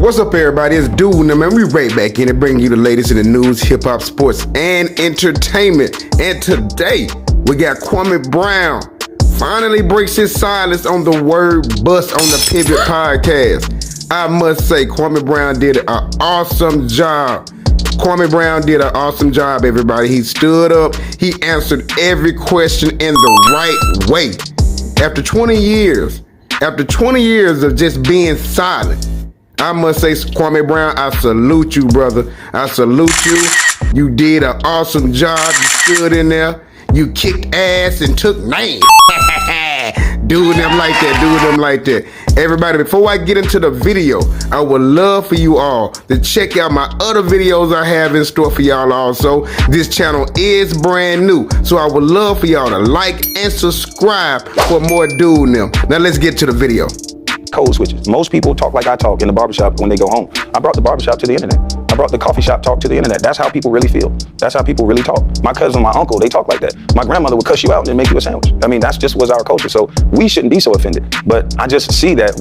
What's up, everybody? It's Dude, and man, we right back in to bring you the latest in the news, hip-hop, sports, and entertainment. And today, we got Kwame Brown finally breaks his silence on the word bust on the Pivot podcast. I must say, Kwame Brown did an awesome job. Kwame Brown did an awesome job, everybody. He stood up. He answered every question in the right way. After 20 years of just being silent, I must say, Kwame Brown, I salute you, brother. I salute you. You did an awesome job. You stood in there. You kicked ass and took names. Doing them like that. Everybody, before I get into the video, I would love for you all to check out my other videos I have in store for y'all also. This channel is brand new, so I would love for y'all to like and subscribe for more Dude them. Now let's get to the video. Code switches. Most people talk like I talk in the barbershop when they go home. I brought the barbershop to the internet. I brought the coffee shop talk to the internet. That's how people really feel. That's how people really talk. My cousin, my uncle, they talk like that. My grandmother would cuss you out and make you a sandwich. I mean, that's just was our culture. So we shouldn't be so offended. But I just see that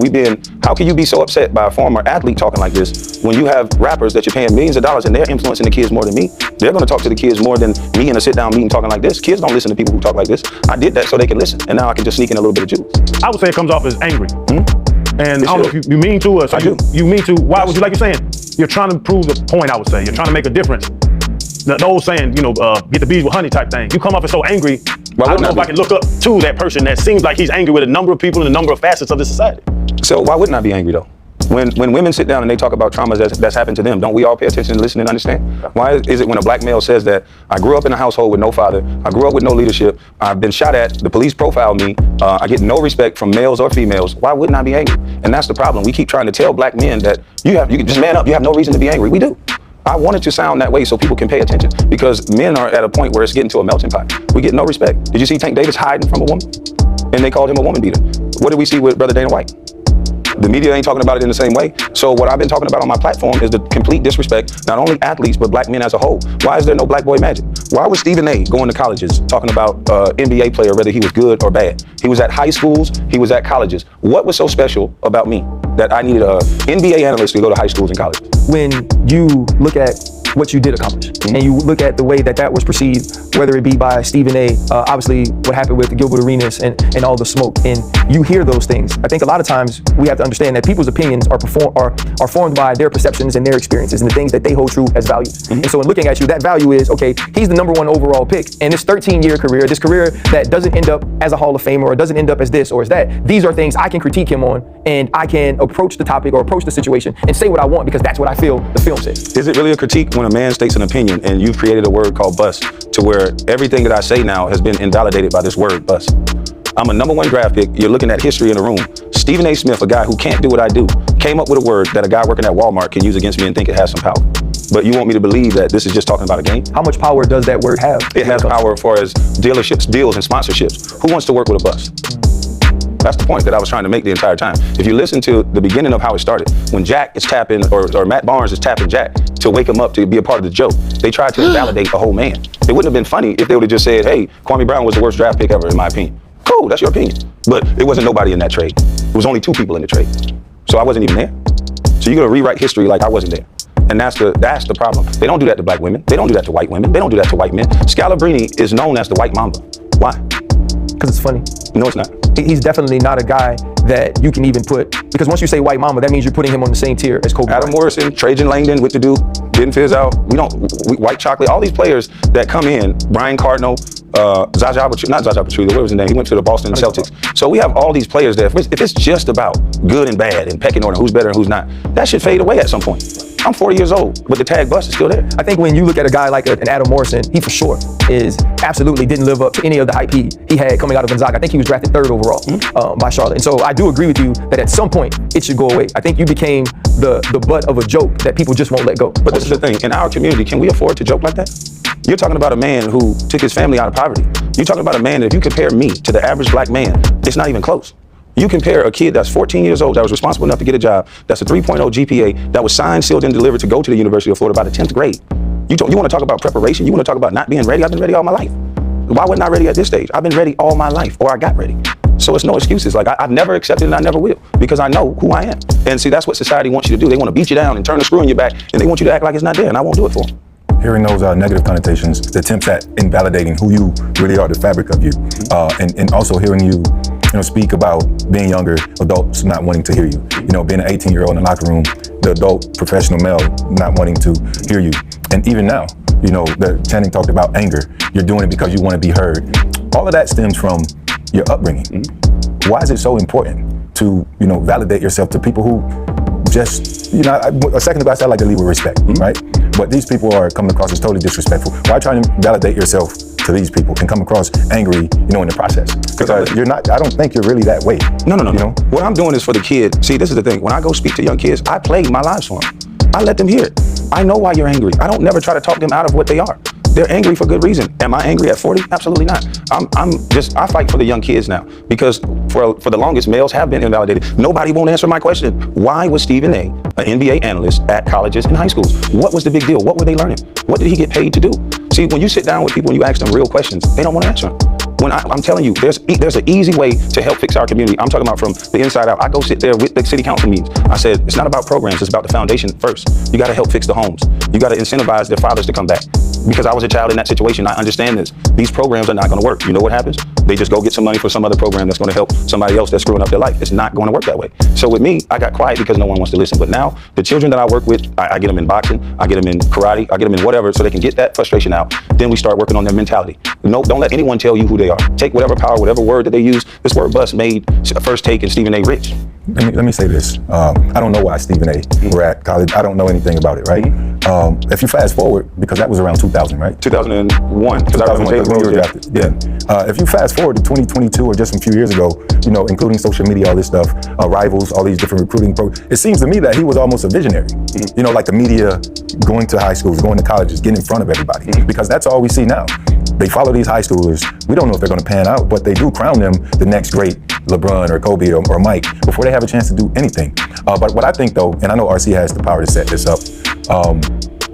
how can you be so upset by a former athlete talking like this when you have rappers that you're paying millions of dollars and they're influencing the kids more than me? They're going to talk to the kids more than me in a sit-down meeting talking like this. Kids don't listen to people who talk like this. I did that so they can listen. And now I can just sneak in a little bit of juice. I would say it comes off as angry. And I don't know if you mean to, or so you mean to. Why would you, like you're saying, you're trying to prove the point, I would say. You're trying to make a difference. The old saying, get the bees with honey type thing. You come off as so angry. I don't know if I can look up to that person that seems like he's angry with a number of people and a number of facets of the society. So why wouldn't I be angry though? When women sit down and they talk about traumas that's happened to them, don't we all pay attention and listen and understand? Why is it when a black male says that I grew up in a household with no father, I grew up with no leadership, I've been shot at, the police profiled me, I get no respect from males or females, why wouldn't I be angry? And that's the problem. We keep trying to tell black men that you can just man up, you have no reason to be angry. We do. I wanted to sound that way so people can pay attention because men are at a point where it's getting to a melting pot. We get no respect. Did you see Tank Davis hiding from a woman? And they called him a woman beater. What did we see with Brother Dana White? The media ain't talking about it in the same way. So what I've been talking about on my platform is the complete disrespect, not only athletes, but black men as a whole. Why is there no Black Boy Magic? Why was Stephen A. going to colleges talking about NBA player, whether he was good or bad? He was at high schools, he was at colleges. What was so special about me that I needed an NBA analyst to go to high schools and colleges? When you look at what you did accomplish, and you look at the way that was perceived, whether it be by Stephen A., obviously what happened with Gilbert Arenas and all the smoke, and you hear those things. I think a lot of times we have to understand that people's opinions are formed by their perceptions and their experiences and the things that they hold true as values. And so in looking at you, that value is, okay, he's the #1 overall pick, and this 13-year career, this career that doesn't end up as a Hall of Famer or doesn't end up as this or as that, these are things I can critique him on, and I can approach the topic or approach the situation and say what I want because that's what I feel the film says. Is it really a critique when a man states an opinion and you've created a word called bust to where everything that I say now has been invalidated by this word bust? I'm a #1 draft pick. You're looking at history in the room. Stephen A. Smith, a guy who can't do what I do, came up with a word that a guy working at Walmart can use against me and think it has some power. But you want me to believe that this is just talking about a game? How much power does that word have? It has power as far as dealerships, deals, and sponsorships. Who wants to work with a bust? That's the point that I was trying to make the entire time. If you listen to the beginning of how it started, when Jack is tapping, or Matt Barnes is tapping Jack to wake him up to be a part of the joke, they tried to invalidate a whole man. It wouldn't have been funny if they would have just said, hey, Kwame Brown was the worst draft pick ever, in my opinion. Cool, that's your opinion. But it wasn't nobody in that trade. It was only 2 people in the trade. So I wasn't even there. So you're gonna rewrite history like I wasn't there. And that's the problem. They don't do that to black women. They don't do that to white women. They don't do that to white men. Scalabrini is known as the white mamba. Why? Because it's funny. No, it's not. He's definitely not a guy that you can even put, because once you say white mama, that means you're putting him on the same tier as Kobe Adam Bryant. Morrison, Trajan Langdon with the Duke, didn't fizz out. White Chocolate, all these players that come in, Brian Cardinal, Zaza Pachulia, what was his name? He went to the Boston Celtics. So we have all these players that if it's just about good and bad and pecking order, who's better and who's not, that should fade away at some point. I'm 40 years old, but the tag bust is still there. I think when you look at a guy like an Adam Morrison, he for sure absolutely didn't live up to any of the hype he had coming out of Gonzaga. I think he was drafted 3rd overall by Charlotte. And so I do agree with you that at some point it should go away. I think you became the butt of a joke that people just won't let go. But this is the thing, in our community, can we afford to joke like that? You're talking about a man who took his family out of poverty. You're talking about a man that if you compare me to the average black man, it's not even close. You compare a kid that's 14 years old, that was responsible enough to get a job, that's a 3.0 GPA, that was signed, sealed, and delivered to go to the University of Florida by the 10th grade. You want to talk about preparation? You want to talk about not being ready? I've been ready all my life. Why wasn't I ready at this stage? I've been ready all my life, or I got ready. So it's no excuses. Like I've never accepted and I never will because I know who I am. And see, that's what society wants you to do. They want to beat you down and turn the screw in your back, and they want you to act like it's not there, and I won't do it for them. Hearing those negative connotations, the attempts at invalidating who you really are, the fabric of you, and also hearing you, speak about being younger adults not wanting to hear you. Being an 18-year-old in the locker room, the adult professional male not wanting to hear you, and even now, the Channing talked about anger. You're doing it because you want to be heard. All of that stems from your upbringing. Why is it so important to, validate yourself to people who just, a second ago I said I like to lead with respect, right? But these people are coming across as totally disrespectful. Why try to validate yourself to these people and come across angry, in the process? Because you're not, I don't think you're really that way. No. What I'm doing is for the kid. See, this is the thing. When I go speak to young kids, I play my lives for them. I let them hear it. I know why you're angry. I don't never try to talk them out of what they are. They're angry for good reason. Am I angry at 40? Absolutely not. I fight for the young kids now because for the longest, males have been invalidated. Nobody won't answer my question. Why was Stephen A, an NBA analyst at colleges and high schools? What was the big deal? What were they learning? What did he get paid to do? See, when you sit down with people and you ask them real questions, they don't want to answer them. When I'm telling you, there's an easy way to help fix our community. I'm talking about from the inside out. I go sit there with the city council meetings. I said, it's not about programs, it's about the foundation first. You got to help fix the homes. You got to incentivize their fathers to come back. Because I was a child in that situation, I understand this. These programs are not going to work. You know what happens? They just go get some money for some other program that's going to help somebody else that's screwing up their life. It's not going to work that way. So with me, I got quiet because no one wants to listen. But now, the children that I work with, I get them in boxing, I get them in karate, I get them in whatever, so they can get that frustration out. Then we start working on their mentality. No, don't let anyone tell you who they are. Take whatever power, whatever word that they use. This word bus made First Take and Stephen A rich. Let me say this. I don't know why Stephen A were at college. I don't know anything about it, right? If you fast forward, because that was around 2000, right? 2001, because I was in jail. When you were drafted. Yeah. If you fast forward to 2022 or just a few years ago, including social media, all this stuff, rivals, all these different recruiting programs, it seems to me that he was almost a visionary. Like the media going to high schools, going to colleges, getting in front of everybody, because that's all we see now. They follow these high schoolers. We don't know if they're going to pan out, but they do crown them the next great LeBron or Kobe or Mike before they have a chance to do anything. But what I think, though, and I know RC has the power to set this up,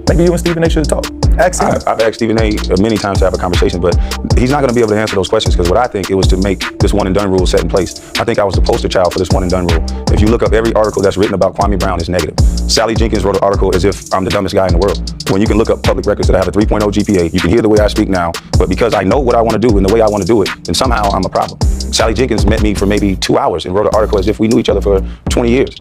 maybe you and Stephen A should talk. Ask him. I've asked Stephen A many times to have a conversation, but he's not going to be able to answer those questions because what I think it was to make this one and done rule set in place. I think I was the poster child for this one and done rule. If you look up every article that's written about Kwame Brown, it's negative. Sally Jenkins wrote an article as if I'm the dumbest guy in the world. When you can look up public records that I have a 3.0 GPA, you can hear the way I speak now, but because I know what I want to do and the way I want to do it, then somehow I'm a problem. Sally Jenkins met me for maybe 2 hours and wrote an article as if we knew each other for 20 years.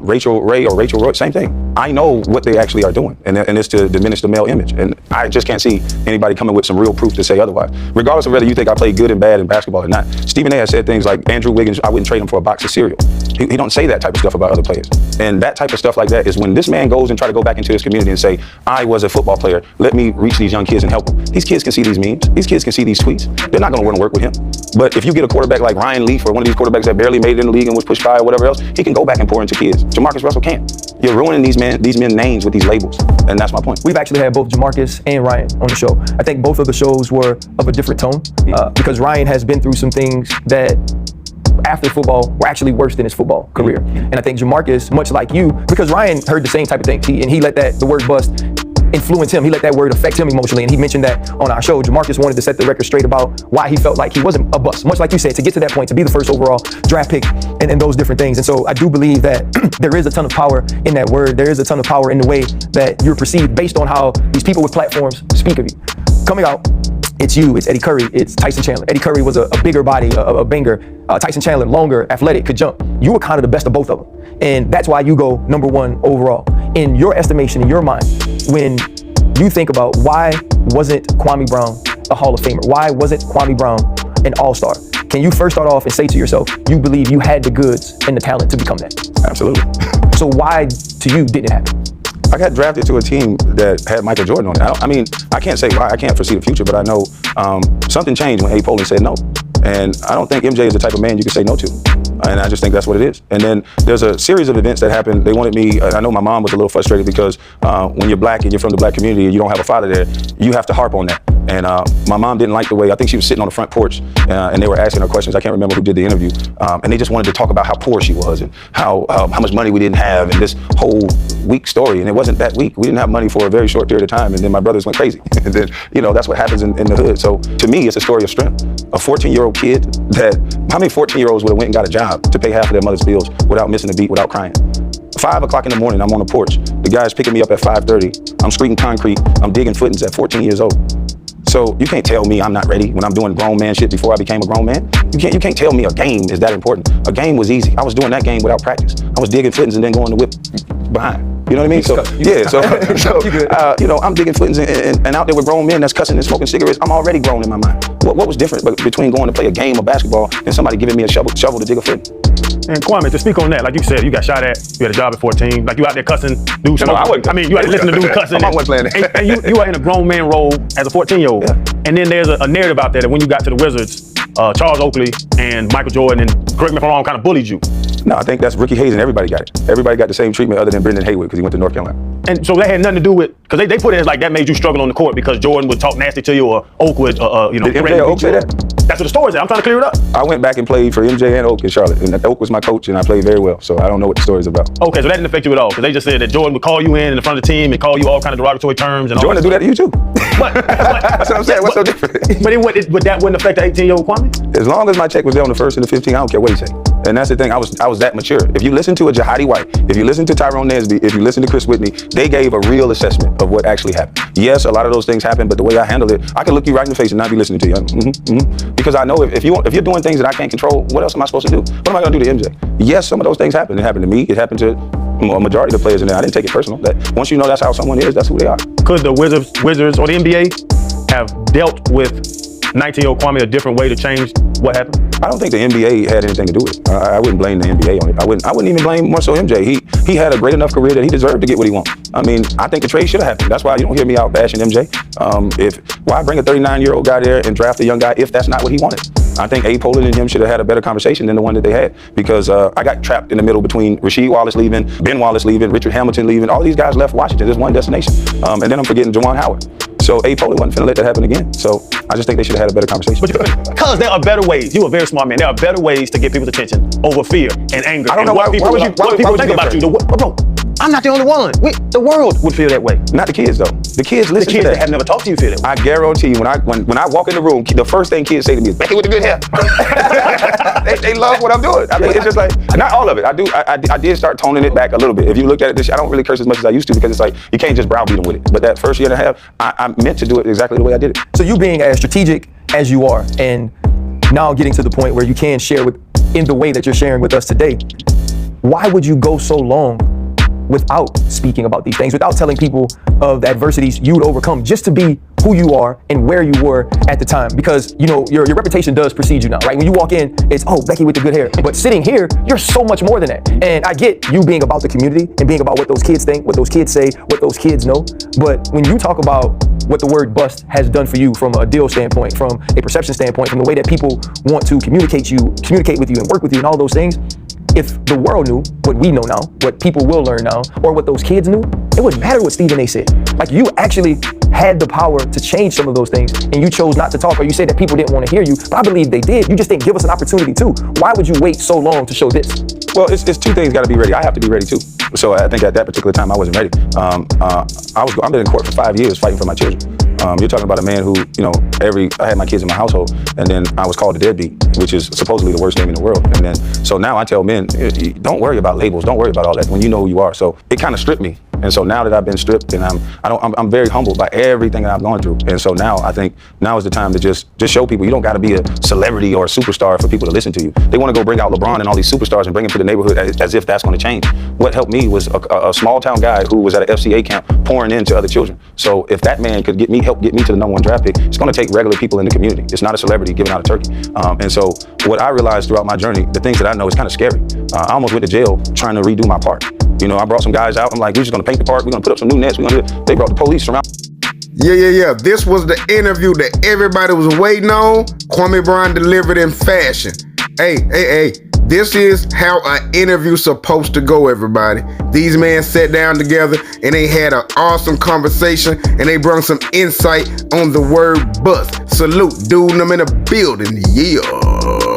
Rachel Ray or Rachel Roy, same thing. I know what they actually are doing, and it's to diminish the male image. And I just can't see anybody coming with some real proof to say otherwise. Regardless of whether you think I played good and bad in basketball or not, Stephen A has said things like Andrew Wiggins, I wouldn't trade him for a box of cereal. He don't say that type of stuff about other players. And that type of stuff like that is when this man goes and try to go back into his community and say, I was a football player, let me reach these young kids and help them. These kids can see these memes. These kids can see these tweets. They're not going to want to work with him. But if you get a quarterback like Ryan Leaf or one of these quarterbacks that barely made it in the league and was pushed by or whatever else, he can go back and pour into kids. Jamarcus Russell can't. You're ruining these men names with these labels. And that's my point. We've actually had both Jamarcus and Ryan on the show. I think both of the shows were of a different tone because Ryan has been through some things that after football were actually worse than his football career. And I think Jamarcus, much like you, because Ryan heard the same type of thing, and he let the word bust influence him. He let that word affect him emotionally, and he mentioned that on our show. Jamarcus wanted to set the record straight about why he felt like he wasn't a bust, much like you said, to get to that point, to be the first overall draft pick and those different things. And so I do believe that there is a ton of power in that word. There is a ton of power in the way that you're perceived based on how these people with platforms speak of you. Coming out, it's you, it's Eddie Curry, it's Tyson Chandler. Eddie Curry was a bigger body, a banger. Tyson Chandler, longer, athletic, could jump. You were kind of the best of both of them. And that's why you go #1 overall. In your estimation, in your mind, when you think about why wasn't Kwame Brown a Hall of Famer? Why wasn't Kwame Brown an all-star? Can you first start off and say to yourself, you believe you had the goods and the talent to become that? Absolutely. So why, to you, didn't it happen? I got drafted to a team that had Michael Jordan on it. I can't say why. I can't foresee the future, but I know something changed when A. Poland said no. And I don't think MJ is the type of man you can say no to. And I just think that's what it is. And then there's a series of events that happened. They wanted me, I know my mom was a little frustrated because when you're black and you're from the black community and you don't have a father there, you have to harp on that. And my mom didn't like the way, I think she was sitting on the front porch and they were asking her questions. I can't remember who did the interview. And they just wanted to talk about how poor she was and how much money we didn't have and this whole weak story. And it wasn't that weak. We didn't have money for a very short period of time. And then my brothers went crazy. And then, that's what happens in the hood. So to me, it's a story of strength. A 14-year-old kid how many 14-year-olds would have went and got a job to pay half of their mother's bills without missing a beat, without crying? 5 o'clock in the morning, I'm on the porch. The guy's picking me up at 5:30. I'm screeding concrete. I'm digging footings at 14 years old. So you can't tell me I'm not ready when I'm doing grown man shit before I became a grown man. You can't tell me a game is that important. A game was easy. I was doing that game without practice. I was digging footings and then going to whip behind. You know what I mean? I'm digging footings and out there with grown men that's cussing and smoking cigarettes. I'm already grown in my mind. What was different between going to play a game of basketball and somebody giving me a shovel to dig a foot? And Kwame, to speak on that, like you said, you got shot at, you had a job at 14, like you out there cussing, dudes. No, I wasn't. You had to listen to dudes cussing. I wasn't playing that. And you are in a grown man role as a 14-year-old. Yeah. And then there's a narrative out there that when you got to the Wizards, Charles Oakley and Michael Jordan, and correct me if I'm wrong, kind of bullied you. No, I think that's Ricky Hayes and everybody got it. Everybody got the same treatment other than Brendan Haywood because he went to North Carolina. And so that had nothing to do with, because they put it as like that made you struggle on the court because Jordan would talk nasty to you or Oak would, Did MJ or Oak say that? That's what the story is. I'm trying to clear it up. I went back and played for MJ and Oak in Charlotte. And Oak was my coach and I played very well. So I don't know what the story is about. Okay, so that didn't affect you at all because they just said that Jordan would call you in front of the team and call you all kind of derogatory terms. And all Jordan would do that to you too. That's what I'm saying. What's so different? But that wouldn't affect the 18-year-old Kwame? As long as my check was there on the 1st and the 15th, I don't care what he say. And that's the thing, I was that mature. If you listen to a Jahadi White, if you listen to Tyrone Nesby, if you listen to Chris Whitney, they gave a real assessment of what actually happened. Yes, a lot of those things happened, but the way I handled it, I can look you right in the face and not be listening to you. Because I know if you're doing things that I can't control, what else am I supposed to do? What am I gonna do to MJ? Yes, some of those things happened. It happened to me, it happened to a majority of the players in there. I didn't take it personal. That once you know that's how someone is, that's who they are. Could the Wizards or the NBA have dealt with 19-year-old Kwame a different way to change what happened? I don't think the NBA had anything to do with it. I wouldn't blame the NBA on it. I wouldn't even blame more so MJ. He had a great enough career that he deserved to get what he wanted. I mean, I think the trade should have happened. That's why you don't hear me out bashing MJ. Why bring a 39-year-old guy there and draft a young guy if that's not what he wanted? I think A. Poland and him should have had a better conversation than the one that they had because I got trapped in the middle between Rasheed Wallace leaving, Ben Wallace leaving, Richard Hamilton leaving. All these guys left Washington. There's one destination. And then I'm forgetting Juwan Howard. So A. Poland wasn't finna let that happen again. So I just think they should have had a better conversation. Because there are better ways. You're a very smart man. There are better ways to get people's attention over fear and anger. I don't know what people think about you. Bro, I'm not the only one. The world would feel that way. Not the kids though. The kids listen to that. That have never talked to you feel that way. I guarantee you, when I walk in the room, the first thing kids say to me is, "Becky with the good hair." they love what I'm doing. I mean, it's just like not all of it. I did start toning it back a little bit. If you look at it, I don't really curse as much as I used to because it's like you can't just browbeat them with it. But that first year and a half, I meant to do it exactly the way I did it. So you being as strategic as you are, and now getting to the point where you can share in the way that you're sharing with us today, why would you go so long without speaking about these things, without telling people of the adversities you'd overcome just to be who you are and where you were at the time? Because your reputation does precede you now, right? When you walk in, it's, oh, Becky with the good hair. But sitting here, you're so much more than that. And I get you being about the community and being about what those kids think, what those kids say, what those kids know. But when you talk about what the word bust has done for you from a deal standpoint, from a perception standpoint, from the way that people want to communicate with you and work with you and all those things, if the world knew what we know now, what people will learn now, or what those kids knew, it wouldn't matter what Stephen A. said. Like, you actually had the power to change some of those things, and you chose not to talk, or you said that people didn't want to hear you, but I believe they did. You just didn't give us an opportunity to. Why would you wait so long to show this? Well, it's two things got to be ready. I have to be ready too. So I think at that particular time I wasn't ready. I've been in court for 5 years fighting for my children. You're talking about a man who, I had my kids in my household, and then I was called a deadbeat, which is supposedly the worst name in the world. And then, so now I tell men, don't worry about labels, don't worry about all that when you know who you are. So it kind of stripped me. And so now that I've been stripped, and I'm very humbled by everything that I've gone through. And so now I think now is the time to just show people you don't got to be a celebrity or a superstar for people to listen to you. They want to go bring out LeBron and all these superstars and bring them to the neighborhood as if that's going to change. What helped me was a small town guy who was at an FCA camp pouring into other children. So if that man could help get me to the #1 draft pick, it's going to take regular people in the community. It's not a celebrity giving out a turkey. And so what I realized throughout my journey, the things that I know is kind of scary. I almost went to jail trying to redo my part. I brought some guys out. I'm like, we're just gonna paint the park. We're gonna put up some new nets. They brought the police around. Yeah. This was the interview that everybody was waiting on. Kwame Brown delivered in fashion. Hey. This is how an interview supposed to go, everybody. These men sat down together and they had an awesome conversation and they brought some insight on the word bust. Salute, dude, I'm in the building. Yeah.